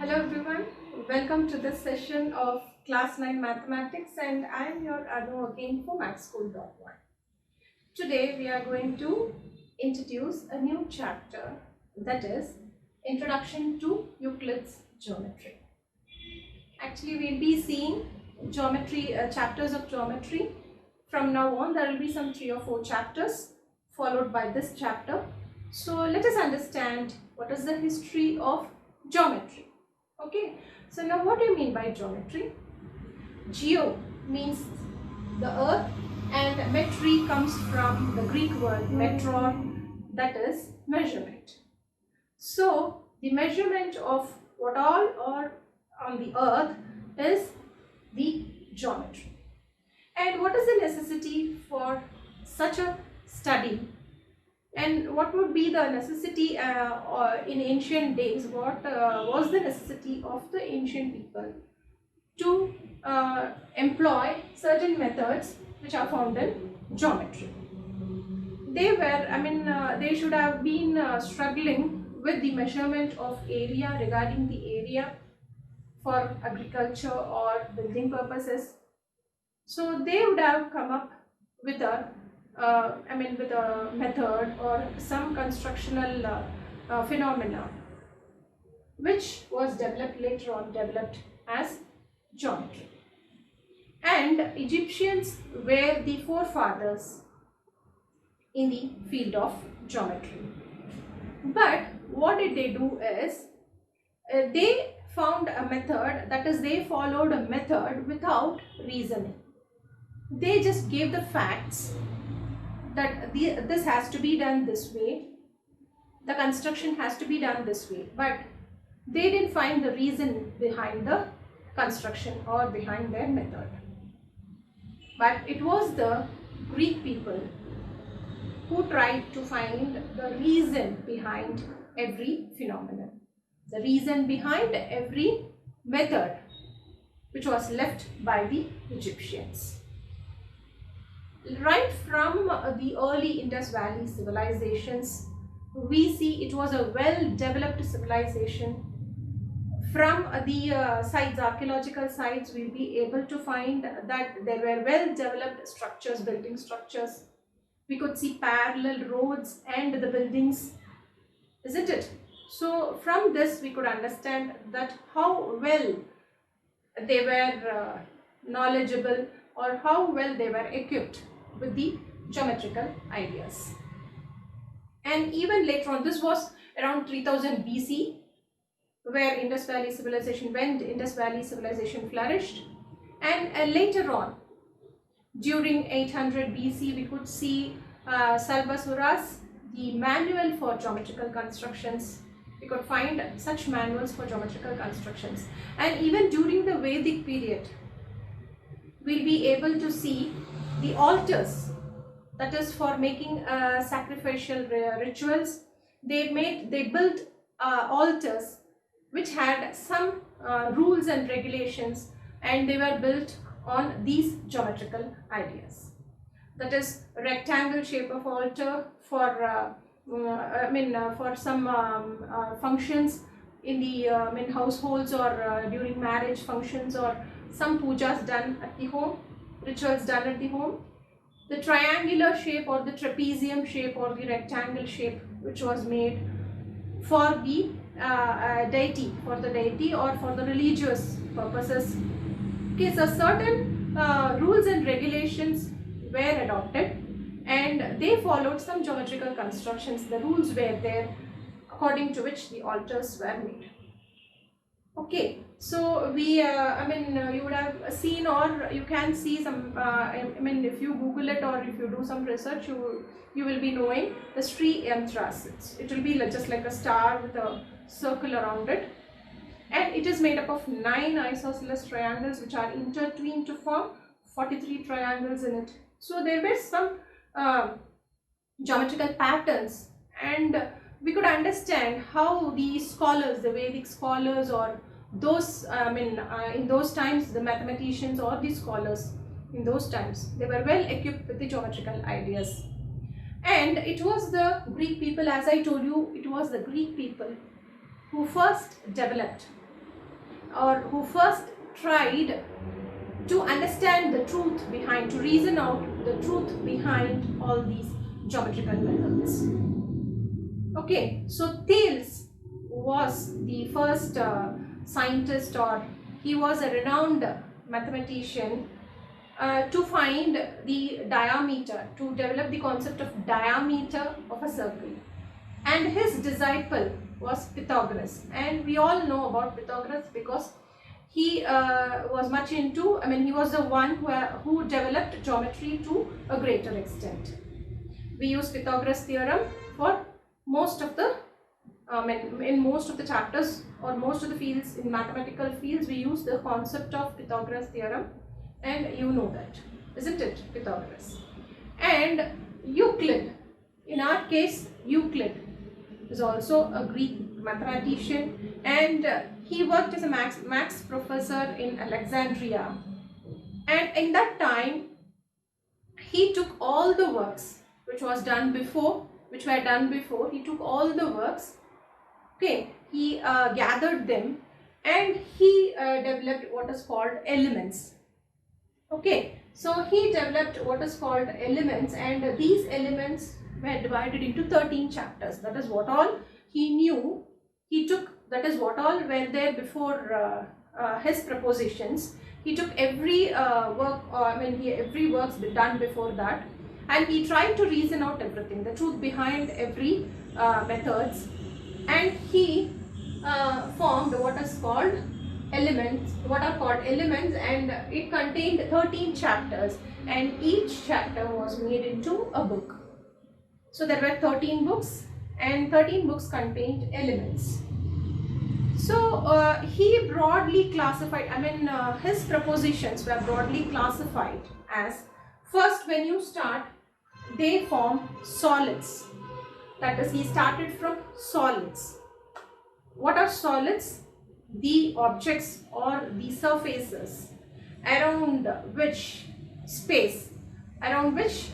Hello everyone, welcome to this session of Class 9 Mathematics, and I am your Anu again for MathSchool.1. Today we are going to introduce a new chapter, that is Introduction to Euclid's Geometry. Actually we will be seeing chapters of geometry. From now on there will be some 3 or 4 chapters followed by this chapter. So let us understand what is the history of geometry. Okay, so now what do you mean by geometry? Geo means the earth and metry comes from the Greek word metron, that is measurement. So the measurement of what all are on the earth is the geometry. And what is the necessity for such a study? And what would be the necessity in ancient days? What was the necessity of the ancient people to employ certain methods which are found in geometry? They should have been struggling with the measurement of area, regarding the area for agriculture or building purposes. So they would have come up with a with a method or some constructional phenomena which was later on developed as geometry. And Egyptians were the forefathers in the field of geometry. But what did they do is they found a method, that is they followed a method without reasoning. They just gave the facts that this has to be done this way, the construction has to be done this way, but they didn't find the reason behind the construction or behind their method. But it was the Greek people who tried to find the reason behind every phenomenon, the reason behind every method which was left by the Egyptians. Right from the early Indus Valley civilizations, we see it was a well-developed civilization. From the archaeological sites, we'll be able to find that there were well-developed structures, building structures. We could see parallel roads and the buildings, isn't it? So from this we could understand that how well they were knowledgeable, or how well they were equipped with the geometrical ideas. And even later on, this was around 3000 BC where Indus Valley civilization flourished, and later on during 800 BC we could see Salvasuras, the manual for geometrical constructions. We could find such manuals for geometrical constructions. And even during the Vedic period we'll be able to see the altars, that is for making sacrificial rituals. They built altars which had some rules and regulations, and they were built on these geometrical ideas. That is rectangle shape of altar for for some functions in the households, or during marriage functions, or some pujas done at the home, rituals done at the home. The triangular shape or the trapezium shape or the rectangle shape which was made for the deity, or for the religious purposes. Okay, so certain rules and regulations were adopted, and they followed some geometrical constructions. The rules were there according to which the altars were made. Okay, so we you would have seen, or you can see some if you Google it or if you do some research, you will be knowing the Sri Yantras. It will be just like a star with a circle around it, and it is made up of 9 isosceles triangles which are intertwined to form 43 triangles in it. So there were some geometrical patterns, and we could understand how the scholars, the Vedic scholars, or those in those times, the mathematicians or the scholars in those times, they were well equipped with the geometrical ideas. And it was the Greek people, as I told you, it was the Greek people who first developed or who first tried to understand the truth behind, to reason out the truth behind all these geometrical methods. Okay, so Thales was the first scientist, or he was a renowned mathematician to find the diameter, to develop the concept of diameter of a circle. And his disciple was Pythagoras, and we all know about Pythagoras because he was much into, he was the one who developed geometry to a greater extent. We use Pythagoras theorem for most of the, in most of the chapters or most of the fields, in mathematical fields, we use the concept of Pythagoras theorem, and you know that, isn't it? Pythagoras. And Euclid, in our case, Euclid is also a Greek mathematician, and he worked as a maths professor in Alexandria. And in that time, he took all the works which were done before, he took all the works, okay, he gathered them, and he developed what is called elements. Okay, so he developed what is called elements, and these elements were divided into 13 chapters. That is what all he knew. He took, that is what all were there before his propositions. He took every work, every works done before that, and he tried to reason out everything, the truth behind every methods, and he formed what is called elements, and it contained 13 chapters, and each chapter was made into a book. So there were 13 books, and 13 books contained elements. So he broadly classified, his propositions were broadly classified as, first, when you start, they form solids. That is, he started from solids. What are solids? The objects or the surfaces around which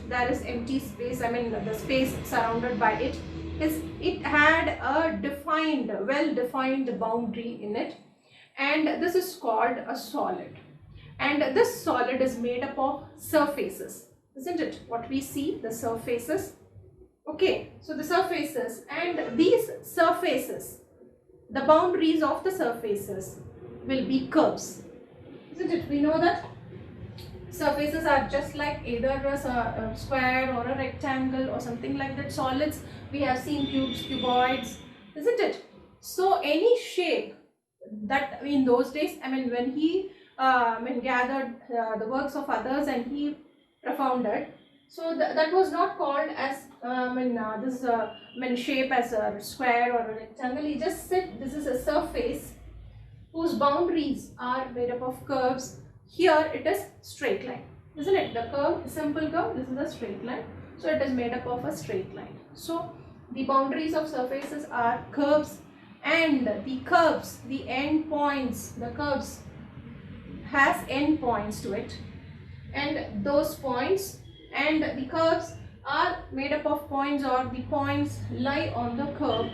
there is empty space, the space surrounded by it, it had a well-defined boundary in it, and this is called a solid. And this solid is made up of surfaces, isn't it? What we see, the surfaces. Okay, so the surfaces, and these surfaces, the boundaries of the surfaces will be curves, isn't it? We know that surfaces are just like either a square or a rectangle or something like that. Solids, we have seen cubes, cuboids, isn't it? So any shape that in those days, when he gathered the works of others and he propounded, so that was not called as shape as a square or a rectangle. He just said this is a surface whose boundaries are made up of curves. Here it is straight line, isn't it? The curve, simple curve, this is a straight line. So it is made up of a straight line. So the boundaries of surfaces are curves, and the curves, the end points, the curves has end points to it, and those points and the curves are made up of points, or the points lie on the curve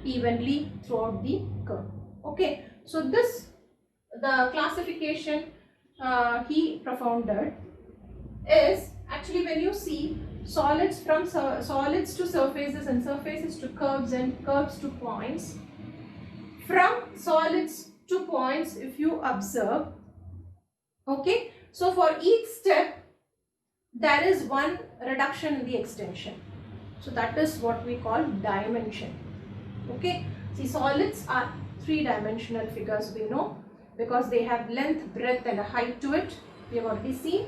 evenly throughout the curve. Okay, so this, the classification he propounded is actually, when you see solids, from solids to surfaces, and surfaces to curves, and curves to points, from solids to points, if you observe, okay, so for each step there is one reduction in the extension. So that is what we call dimension. Okay, see, solids are three-dimensional figures, we know, because they have length, breadth and a height to it. We have already seen.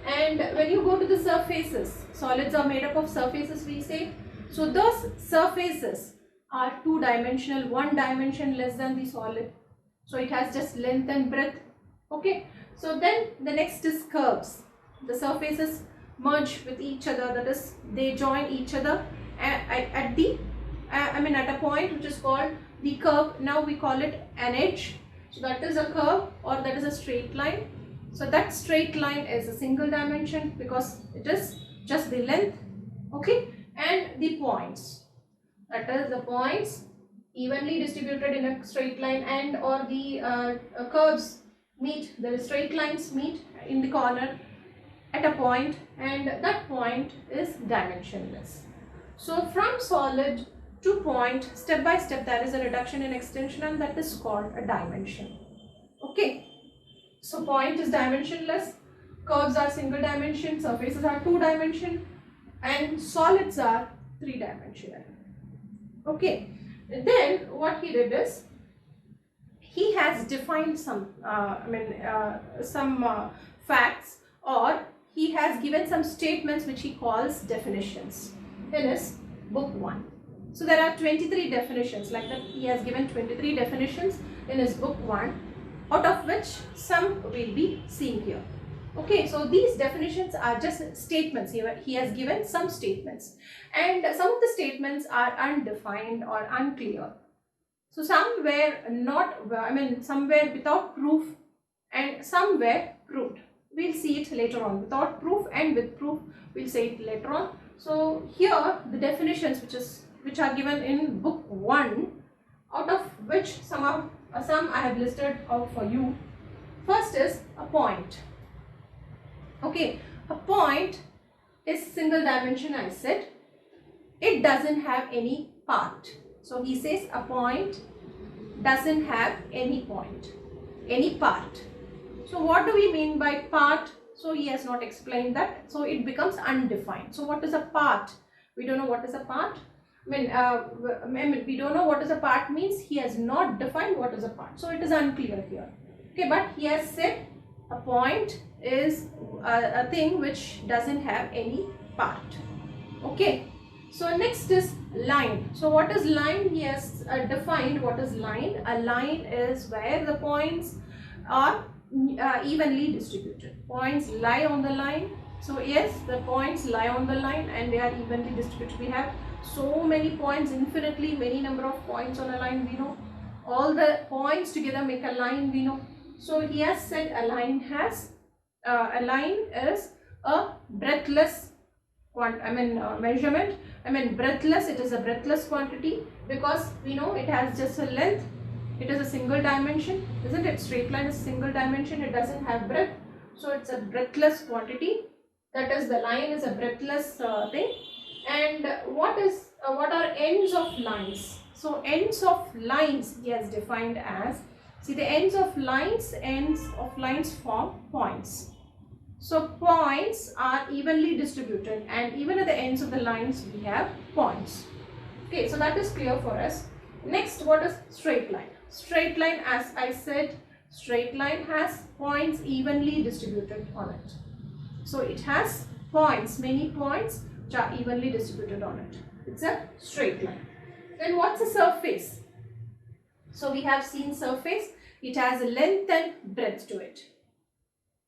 And when you go to the surfaces, solids are made up of surfaces, we say. So those surfaces are two-dimensional, one dimension less than the solid. So it has just length and breadth. Okay, so then the next is curves. The surfaces merge with each other, that is, they join each other at the at a point which is called the curve. Now we call it an edge. So that is a curve, or that is a straight line. So that straight line is a single dimension because it is just the length. Okay, and the points, that is the points evenly distributed in a straight line, and or the curves meet, the straight lines meet in the corner at a point, and that point is dimensionless. So from solid to point, step by step, there is a reduction in extension, and that is called a dimension. Okay, so point is dimensionless, curves are single dimension, surfaces are two dimension, and solids are three dimensional. Okay, then what he did is he has defined some facts, or he has given some statements which he calls definitions in his book 1. So there are 23 definitions, like that he has given 23 definitions in his book 1, out of which some will be seen here. Okay, so these definitions are just statements. He has given some statements, and some of the statements are undefined or unclear. So some were not, some were without proof, and some were proved. We'll see it later on, without proof and with proof. We'll say it later on. So here the definitions which are given in book 1, out of which some I have listed out for you. First is a point. Okay, a point is single dimension, I said. It doesn't have any part. So he says a point doesn't have any point, any part. So what do we mean by part? So he has not explained that. So it becomes undefined. So what is a part? We don't know what is a part. We don't know what is a part means he has not defined what is a part. So it is unclear here. Okay, but he has said a point is a thing which doesn't have any part. Okay, so next is line. So what is line? He has defined what is line. A line is where the points are evenly distributed. Points lie on the line. So yes, the points lie on the line and they are evenly distributed. We have so many points, infinitely many number of points on a line, we know. All the points together make a line, we know. So he has said a line is a breathless measurement. Breathless, it is a breathless quantity, because we know it has just a length. It is a single dimension, isn't it? Straight line is single dimension, it doesn't have breadth. So it's a breathless quantity. That is, the line is a breathless thing. And what are ends of lines? So ends of lines he has defined as, see, the ends of lines form points. So points are evenly distributed, and even at the ends of the lines we have points. Okay, so that is clear for us. Next, what is straight line? Straight line, as I said, straight line has points evenly distributed on it. So it has points, many points which are evenly distributed on it. It's a straight line. Then what's a surface? So we have seen surface. It has a length and breadth to it.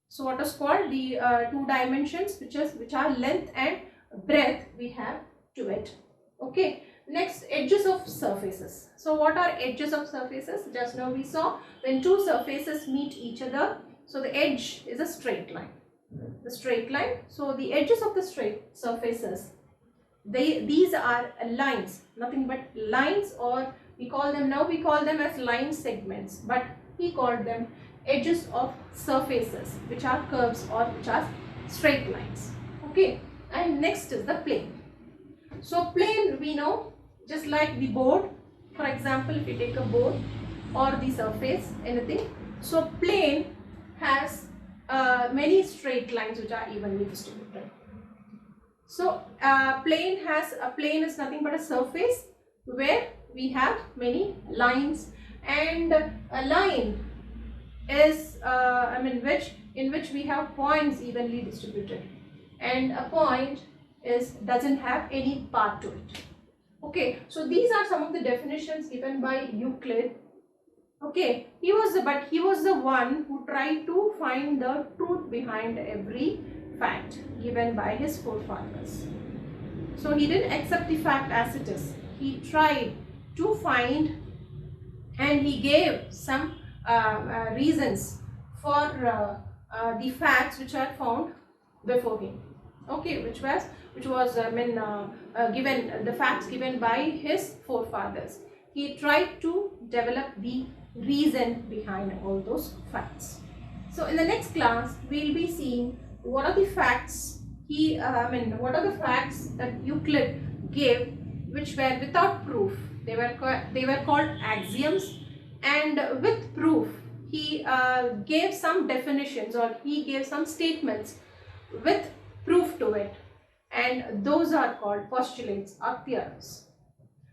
So what is called the two dimensions, which are length and breadth, we have to it. Okay. Next, edges of surfaces. So what are edges of surfaces? Just now we saw when two surfaces meet each other. So the edge is a straight line. The straight line. So the edges of the straight surfaces, these are lines, nothing but lines, or we call them as line segments, but he called them edges of surfaces, which are curves or which are straight lines. Okay, and next is the plane. So plane, we know, just like the board, for example, if you take a board or the surface, anything. So plane has many straight lines which are evenly distributed. So plane is nothing but a surface where we have many lines, and a line is in which we have points evenly distributed, and a point doesn't have any part to it. Okay, so these are some of the definitions given by Euclid. Okay, he was the one who tried to find the truth behind every fact given by his forefathers. So he didn't accept the fact as it is. He tried to find, and he gave some reasons for the facts which are found before him. Okay, which was given, the facts given by his forefathers. he tried to develop the reason behind all those facts. So in the next class, we'll be seeing what are the facts what are the facts that Euclid gave which were without proof. They were called axioms, and with proof he gave some definitions, or he gave some statements with proof to it, and those are called postulates or theorems.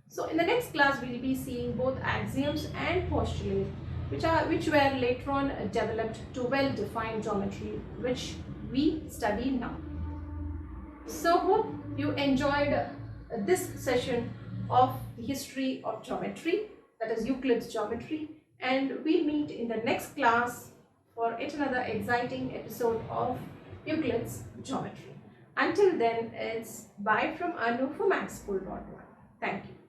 So in the next class we will be seeing both axioms and postulates which were later on developed to well-defined geometry, which we study now. So hope you enjoyed this session of the history of geometry, that is Euclid's geometry, and we'll meet in the next class for yet another exciting episode of Euclid's geometry. Until then, it's bye from Anu for MathSchool.1. Thank you.